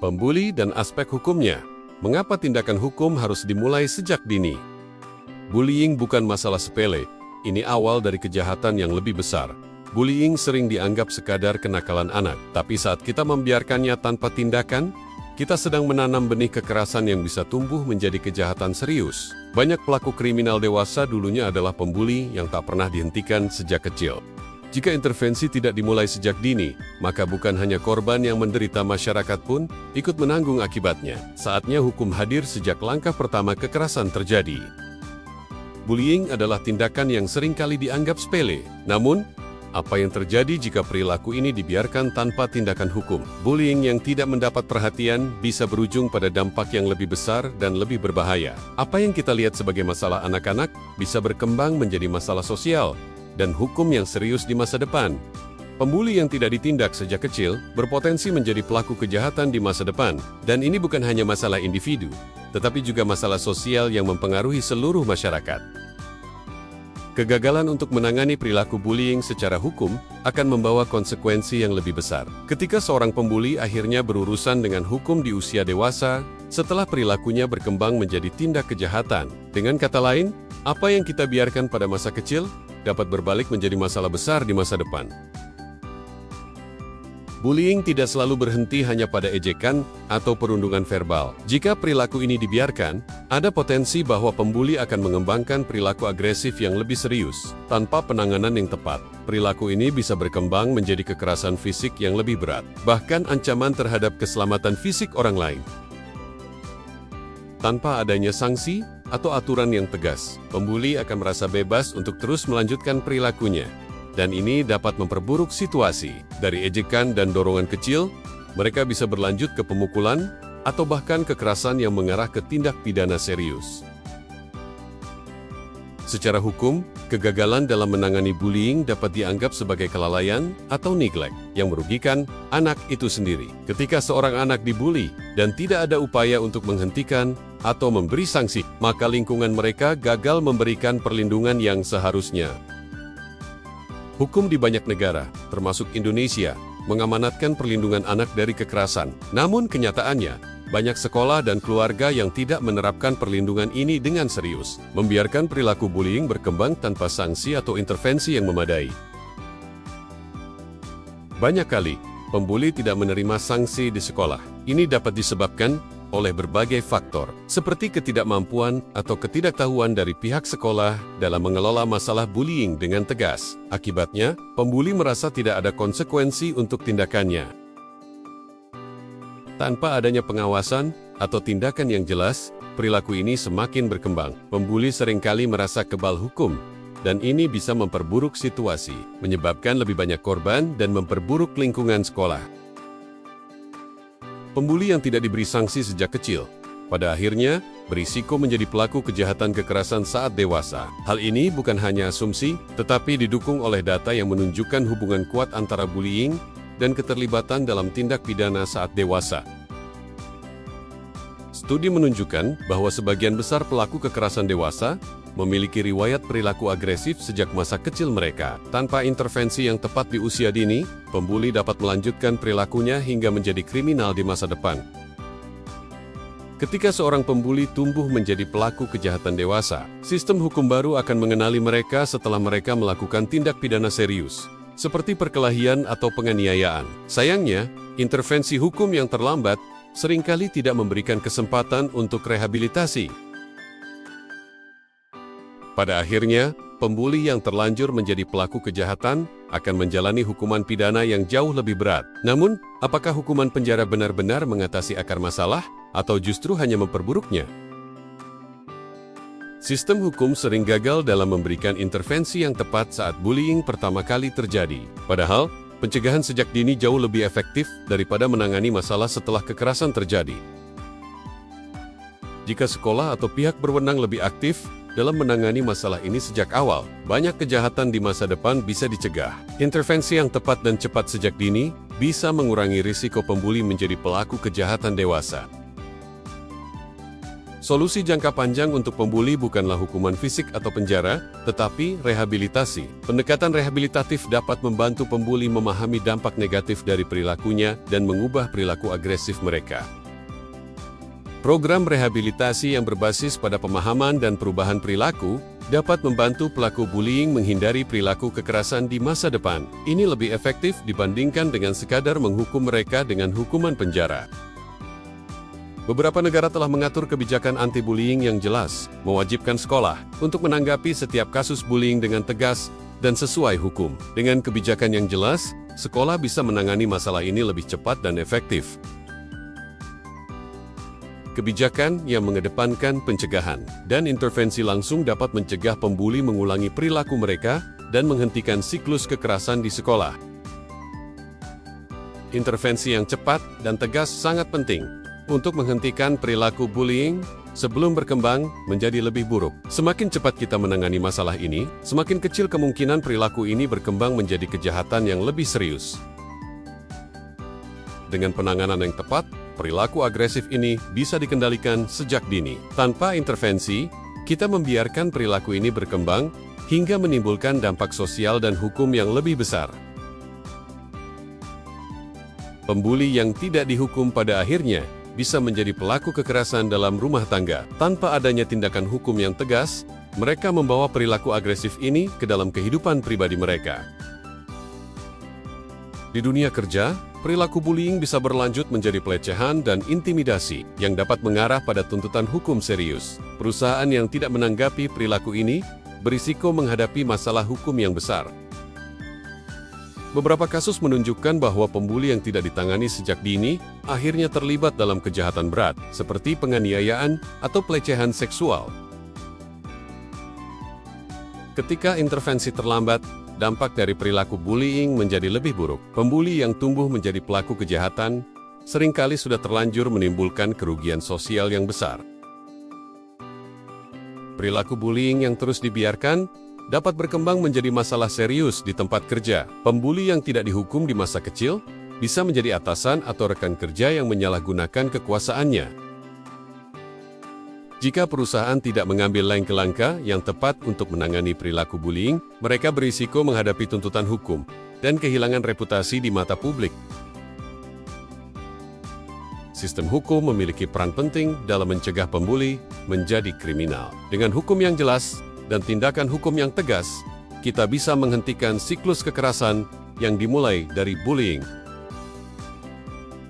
Pembuli dan aspek hukumnya. Mengapa tindakan hukum harus dimulai sejak dini? Bullying bukan masalah sepele, ini awal dari kejahatan yang lebih besar. Bullying sering dianggap sekadar kenakalan anak, tapi saat kita membiarkannya tanpa tindakan, kita sedang menanam benih kekerasan yang bisa tumbuh menjadi kejahatan serius. Banyak pelaku kriminal dewasa dulunya adalah pembuli yang tak pernah dihentikan sejak kecil. Jika intervensi tidak dimulai sejak dini, maka bukan hanya korban yang menderita, masyarakat pun ikut menanggung akibatnya. Saatnya hukum hadir sejak langkah pertama kekerasan terjadi. Bullying adalah tindakan yang seringkali dianggap sepele. Namun, apa yang terjadi jika perilaku ini dibiarkan tanpa tindakan hukum? Bullying yang tidak mendapat perhatian bisa berujung pada dampak yang lebih besar dan lebih berbahaya. Apa yang kita lihat sebagai masalah anak-anak bisa berkembang menjadi masalah sosial dan hukum yang serius di masa depan. Pembuli yang tidak ditindak sejak kecil berpotensi menjadi pelaku kejahatan di masa depan, dan ini bukan hanya masalah individu, tetapi juga masalah sosial yang mempengaruhi seluruh masyarakat. Kegagalan untuk menangani perilaku bullying secara hukum akan membawa konsekuensi yang lebih besar. Ketika seorang pembuli akhirnya berurusan dengan hukum di usia dewasa, setelah perilakunya berkembang menjadi tindak kejahatan. Dengan kata lain, apa yang kita biarkan pada masa kecil dapat berbalik menjadi masalah besar di masa depan. Bullying tidak selalu berhenti hanya pada ejekan atau perundungan verbal. Jika perilaku ini dibiarkan, ada potensi bahwa pembuli akan mengembangkan perilaku agresif yang lebih serius. Tanpa penanganan yang tepat, perilaku ini bisa berkembang menjadi kekerasan fisik yang lebih berat, bahkan ancaman terhadap keselamatan fisik orang lain. Tanpa adanya sanksi atau aturan yang tegas, pembuli akan merasa bebas untuk terus melanjutkan perilakunya. Dan ini dapat memperburuk situasi. Dari ejekan dan dorongan kecil, mereka bisa berlanjut ke pemukulan atau bahkan kekerasan yang mengarah ke tindak pidana serius. Secara hukum, kegagalan dalam menangani bullying dapat dianggap sebagai kelalaian atau neglect yang merugikan anak itu sendiri. Ketika seorang anak dibully dan tidak ada upaya untuk menghentikan atau memberi sanksi, maka lingkungan mereka gagal memberikan perlindungan yang seharusnya. Hukum di banyak negara, termasuk Indonesia, mengamanatkan perlindungan anak dari kekerasan. Namun kenyataannya, banyak sekolah dan keluarga yang tidak menerapkan perlindungan ini dengan serius, membiarkan perilaku bullying berkembang tanpa sanksi atau intervensi yang memadai. Banyak kali, pembuli tidak menerima sanksi di sekolah. Ini dapat disebabkan oleh berbagai faktor, seperti ketidakmampuan atau ketidaktahuan dari pihak sekolah dalam mengelola masalah bullying dengan tegas. Akibatnya, pembuli merasa tidak ada konsekuensi untuk tindakannya. Tanpa adanya pengawasan atau tindakan yang jelas, perilaku ini semakin berkembang. Pembuli seringkali merasa kebal hukum, dan ini bisa memperburuk situasi, menyebabkan lebih banyak korban dan memperburuk lingkungan sekolah. Pembuli yang tidak diberi sanksi sejak kecil, pada akhirnya berisiko menjadi pelaku kejahatan kekerasan saat dewasa. Hal ini bukan hanya asumsi, tetapi didukung oleh data yang menunjukkan hubungan kuat antara bullying dan keterlibatan dalam tindak pidana saat dewasa. Studi menunjukkan bahwa sebagian besar pelaku kekerasan dewasa memiliki riwayat perilaku agresif sejak masa kecil mereka. Tanpa intervensi yang tepat di usia dini, pembuli dapat melanjutkan perilakunya hingga menjadi kriminal di masa depan. Ketika seorang pembuli tumbuh menjadi pelaku kejahatan dewasa, sistem hukum baru akan mengenali mereka setelah mereka melakukan tindak pidana serius, seperti perkelahian atau penganiayaan. Sayangnya, intervensi hukum yang terlambat seringkali tidak memberikan kesempatan untuk rehabilitasi. Pada akhirnya, pembuli yang terlanjur menjadi pelaku kejahatan akan menjalani hukuman pidana yang jauh lebih berat. Namun, apakah hukuman penjara benar-benar mengatasi akar masalah atau justru hanya memperburuknya? Sistem hukum sering gagal dalam memberikan intervensi yang tepat saat bullying pertama kali terjadi. Padahal, pencegahan sejak dini jauh lebih efektif daripada menangani masalah setelah kekerasan terjadi. Jika sekolah atau pihak berwenang lebih aktif dalam menangani masalah ini sejak awal, banyak kejahatan di masa depan bisa dicegah. Intervensi yang tepat dan cepat sejak dini bisa mengurangi risiko pembuli menjadi pelaku kejahatan dewasa. Solusi jangka panjang untuk pembuli bukanlah hukuman fisik atau penjara, tetapi rehabilitasi. Pendekatan rehabilitatif dapat membantu pembuli memahami dampak negatif dari perilakunya dan mengubah perilaku agresif mereka. Program rehabilitasi yang berbasis pada pemahaman dan perubahan perilaku dapat membantu pelaku bullying menghindari perilaku kekerasan di masa depan. Ini lebih efektif dibandingkan dengan sekadar menghukum mereka dengan hukuman penjara. Beberapa negara telah mengatur kebijakan anti-bullying yang jelas, mewajibkan sekolah untuk menanggapi setiap kasus bullying dengan tegas dan sesuai hukum. Dengan kebijakan yang jelas, sekolah bisa menangani masalah ini lebih cepat dan efektif. Kebijakan yang mengedepankan pencegahan dan intervensi langsung dapat mencegah pembuli mengulangi perilaku mereka dan menghentikan siklus kekerasan di sekolah. Intervensi yang cepat dan tegas sangat penting untuk menghentikan perilaku bullying sebelum berkembang menjadi lebih buruk. Semakin cepat kita menangani masalah ini, semakin kecil kemungkinan perilaku ini berkembang menjadi kejahatan yang lebih serius. Dengan penanganan yang tepat, perilaku agresif ini bisa dikendalikan sejak dini. Tanpa intervensi, kita membiarkan perilaku ini berkembang hingga menimbulkan dampak sosial dan hukum yang lebih besar. Pembuli yang tidak dihukum pada akhirnya bisa menjadi pelaku kekerasan dalam rumah tangga. Tanpa adanya tindakan hukum yang tegas, mereka membawa perilaku agresif ini ke dalam kehidupan pribadi mereka. Di dunia kerja, perilaku bullying bisa berlanjut menjadi pelecehan dan intimidasi yang dapat mengarah pada tuntutan hukum serius. Perusahaan yang tidak menanggapi perilaku ini berisiko menghadapi masalah hukum yang besar. Beberapa kasus menunjukkan bahwa pembuli yang tidak ditangani sejak dini akhirnya terlibat dalam kejahatan berat, seperti penganiayaan atau pelecehan seksual. Ketika intervensi terlambat, dampak dari perilaku bullying menjadi lebih buruk. Pembuli yang tumbuh menjadi pelaku kejahatan seringkali sudah terlanjur menimbulkan kerugian sosial yang besar. Perilaku bullying yang terus dibiarkan dapat berkembang menjadi masalah serius di tempat kerja. Pembuli yang tidak dihukum di masa kecil bisa menjadi atasan atau rekan kerja yang menyalahgunakan kekuasaannya. Jika perusahaan tidak mengambil langkah-langkah yang tepat untuk menangani perilaku bullying, mereka berisiko menghadapi tuntutan hukum dan kehilangan reputasi di mata publik. Sistem hukum memiliki peran penting dalam mencegah pembuli menjadi kriminal. Dengan hukum yang jelas dan tindakan hukum yang tegas, kita bisa menghentikan siklus kekerasan yang dimulai dari bullying.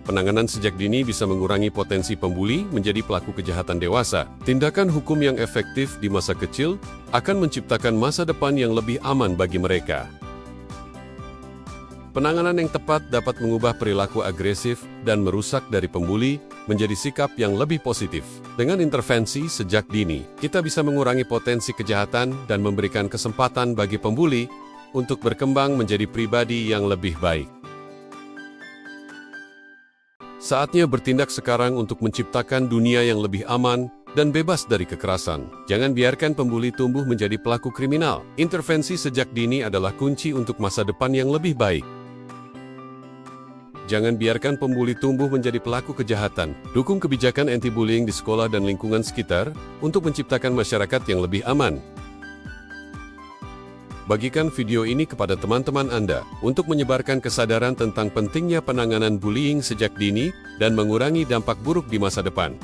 Penanganan sejak dini bisa mengurangi potensi pembuli menjadi pelaku kejahatan dewasa. Tindakan hukum yang efektif di masa kecil akan menciptakan masa depan yang lebih aman bagi mereka. Penanganan yang tepat dapat mengubah perilaku agresif dan merusak dari pembuli menjadi sikap yang lebih positif. Dengan intervensi sejak dini, kita bisa mengurangi potensi kejahatan dan memberikan kesempatan bagi pembuli untuk berkembang menjadi pribadi yang lebih baik. Saatnya bertindak sekarang untuk menciptakan dunia yang lebih aman dan bebas dari kekerasan. Jangan biarkan pembuli tumbuh menjadi pelaku kriminal. Intervensi sejak dini adalah kunci untuk masa depan yang lebih baik. Jangan biarkan pembuli tumbuh menjadi pelaku kejahatan. Dukung kebijakan anti-bullying di sekolah dan lingkungan sekitar untuk menciptakan masyarakat yang lebih aman. Bagikan video ini kepada teman-teman Anda untuk menyebarkan kesadaran tentang pentingnya penanganan bullying sejak dini dan mengurangi dampak buruk di masa depan.